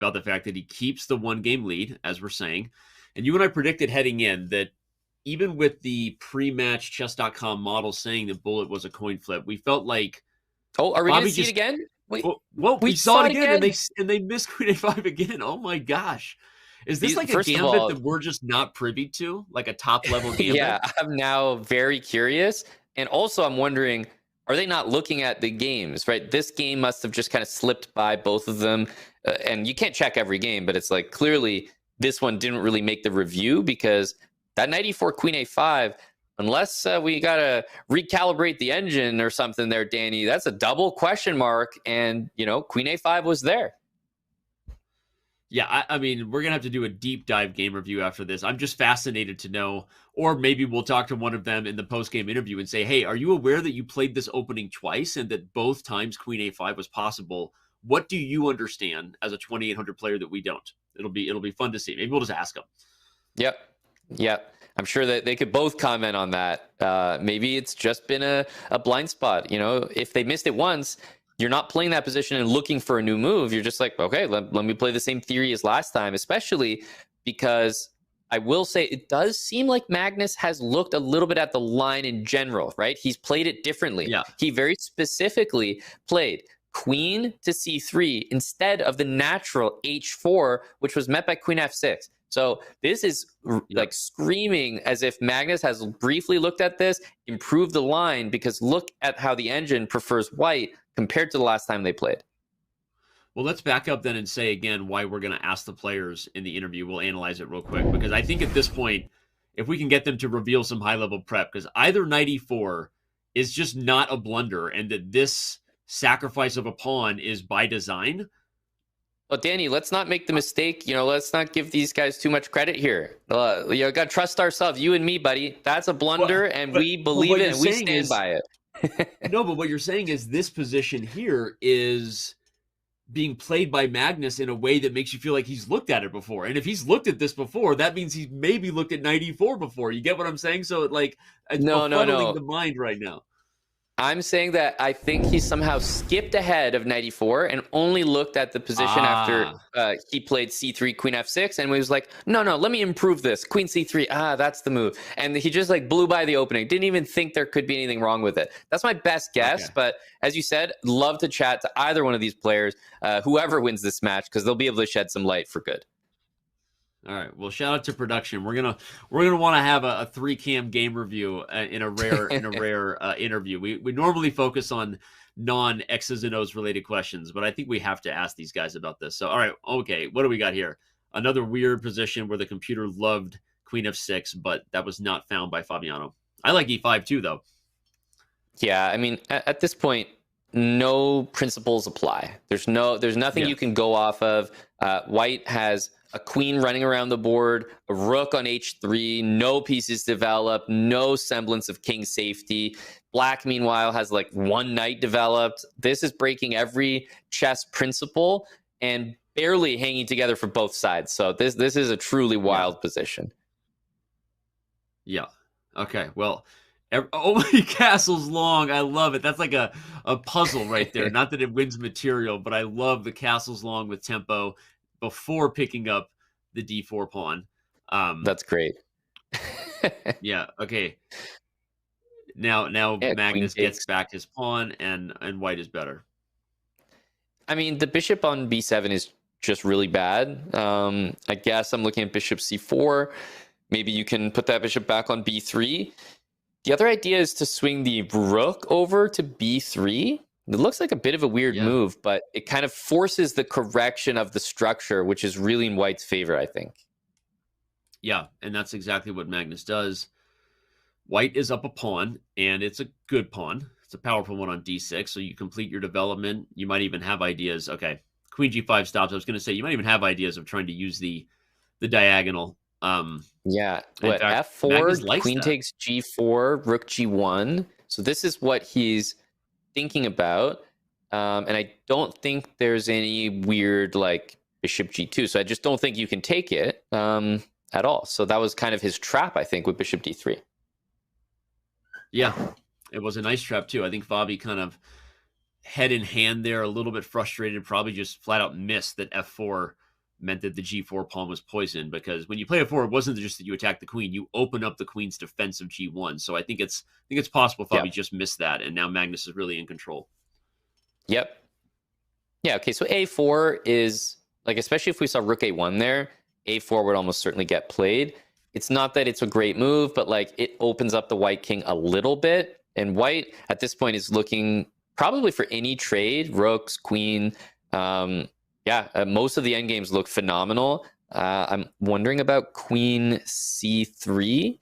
about the fact that he keeps the 1-game lead, as we're saying. And you and I predicted heading in that even with the pre-match chess.com model saying that Bullet was a coin flip, we felt like Oh, are we going to see it just again? Wait, well, we saw it again, and they missed Queen A5 again. Oh my gosh. Is this like a First of gambit all, that we're just not privy to? Like a top-level gambit? yeah, I'm now very curious. And also I'm wondering, are they not looking at the games, right? This game must have just kind of slipped by both of them. And you can't check every game, but it's like clearly this one didn't really make the review because that 94 Queen A5, unless we got to recalibrate the engine or something there, Danny, that's a double question mark. And, you know, Queen A5 was there. Yeah, I mean, we're going to have to do a deep dive game review after this. I'm just fascinated to know, or maybe we'll talk to one of them in the post-game interview and say, hey, are you aware that you played this opening twice and that both times Queen A5 was possible? What do you understand as a 2,800 player that we don't? It'll be fun to see. Maybe we'll just ask them. Yep. I'm sure that they could both comment on that. Maybe it's just been a blind spot. You know, if they missed it once, you're not playing that position and looking for a new move. You're just like, okay, let me play the same theory as last time, especially because I will say it does seem like Magnus has looked a little bit at the line in general, right? He's played it differently. Yeah. He very specifically played queen to c3 instead of the natural h4, which was met by queen f6. So this is like screaming as if Magnus has briefly looked at this, improved the line, because look at how the engine prefers white compared to the last time they played. Well, let's back up then and say again why we're going to ask the players in the interview. We'll analyze it real quick, because I think at this point, if we can get them to reveal some high-level prep, because either 94 is just not a blunder and that this sacrifice of a pawn is by design. Well, Danny, let's not make the mistake. You know, let's not give these guys too much credit here. You know, got to trust ourselves. You and me, buddy. That's a blunder, and we believe it, and we stand by it. No, but what you're saying is this position here is being played by Magnus in a way that makes you feel like he's looked at it before. And if he's looked at this before, that means he's maybe looked at 94 before. You get what I'm saying? So it like no. the mind right now. I'm saying that I think he somehow skipped ahead of 94 and only looked at the position after he played c3, queen f6, and he was like, no, let me improve this. Queen c3, that's the move. And he just like blew by the opening. Didn't even think there could be anything wrong with it. That's my best guess. Okay. But as you said, love to chat to either one of these players, whoever wins this match, because they'll be able to shed some light for good. All right. Well, shout out to production. We're gonna want to have a 3-cam game review in a rare interview. We normally focus on non X's and O's related questions, but I think we have to ask these guys about this. So, all right, okay, what do we got here? Another weird position where the computer loved Queen F6, but that was not found by Fabiano. I like E5 too, though. Yeah, I mean, at this point, no principles apply. There's nothing you can go off of. White has a queen running around the board, a rook on h3, no pieces developed, no semblance of king safety. Black, meanwhile, has like one knight developed. This is breaking every chess principle and barely hanging together for both sides. So this is a truly wild position. Yeah. Okay. Well, oh, my castle's long. I love it. That's like a puzzle right there. Not that it wins material, but I love the castle's long with tempo before picking up the d4 pawn. That's great. Yeah. Okay. Now Magnus gets back his pawn, and white is better. I mean, the bishop on b7 is just really bad. I guess I'm looking at bishop c4. Maybe you can put that bishop back on b3. The other idea is to swing the rook over to b3. It looks like a bit of a weird move, but it kind of forces the correction of the structure, which is really in white's favor, I think. Yeah, and that's exactly what Magnus does. White is up a pawn, and it's a good pawn. It's a powerful one on d6, so you complete your development. You might even have ideas. Okay, queen g5 stops. I was going to say, you might even have ideas of trying to use the diagonal. Yeah, what, fact, f4, queen takes g4, rook g1. So this is what he's thinking about, and I don't think there's any weird like bishop g2, so I just don't think you can take it at all. So that was kind of his trap, I think, with bishop d3. Yeah, it was a nice trap too. I think Fabi kind of head in hand there, a little bit frustrated, probably just flat out missed that f4 meant that the g4 pawn was poisoned, because when you play a4, it wasn't just that you attack the queen, you open up the queen's defense of g1. So I think it's possible Fabi Yep. just missed that, and now Magnus is really in control. Yep. Yeah, okay, so a4 is, like, especially if we saw rook a1 there, a4 would almost certainly get played. It's not that it's a great move, but like it opens up the white king a little bit, and white at this point is looking probably for any trade, rooks, queen. Most of the endgames look phenomenal. I'm wondering about queen c3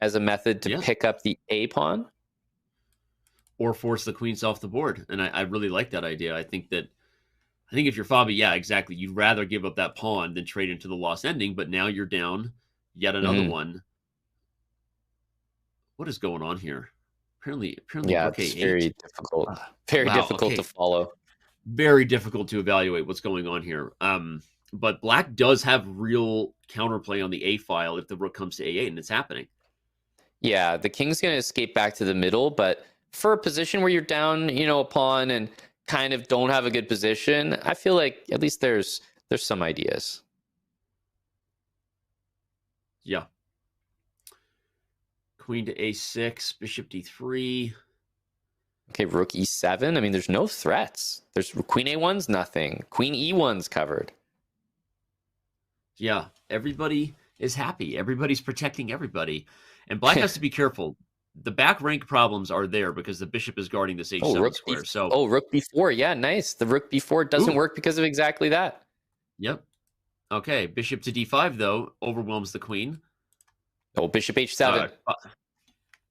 as a method to pick up the a pawn. Or force the queens off the board. And I really like that idea. I think if you're Fabi, yeah, exactly. You'd rather give up that pawn than trade into the lost ending, but now you're down yet another one. What is going on here? Apparently yeah, rook it's a8. Very difficult. Very difficult to follow. Very difficult to evaluate what's going on here. But black does have real counterplay on the a file if the rook comes to a8, and it's happening. Yeah, the king's going to escape back to the middle, but for a position where you're down, a pawn and kind of don't have a good position, I feel like at least there's some ideas. Yeah. Queen to a6, bishop d3. Okay, rook e7. I mean, there's no threats. There's queen a1's nothing. Queen e1's covered. Yeah, everybody is happy. Everybody's protecting everybody. And black has to be careful. The back rank problems are there because the bishop is guarding this h7 square. So rook b4. Yeah, nice. The rook b4 doesn't work because of exactly that. Yep. Okay, bishop to d5, though, overwhelms the queen. Oh, bishop h7.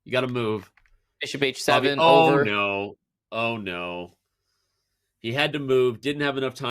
You got to move. Bishop h7 Oh, over. no. Oh, no. He had to move. Didn't have enough time.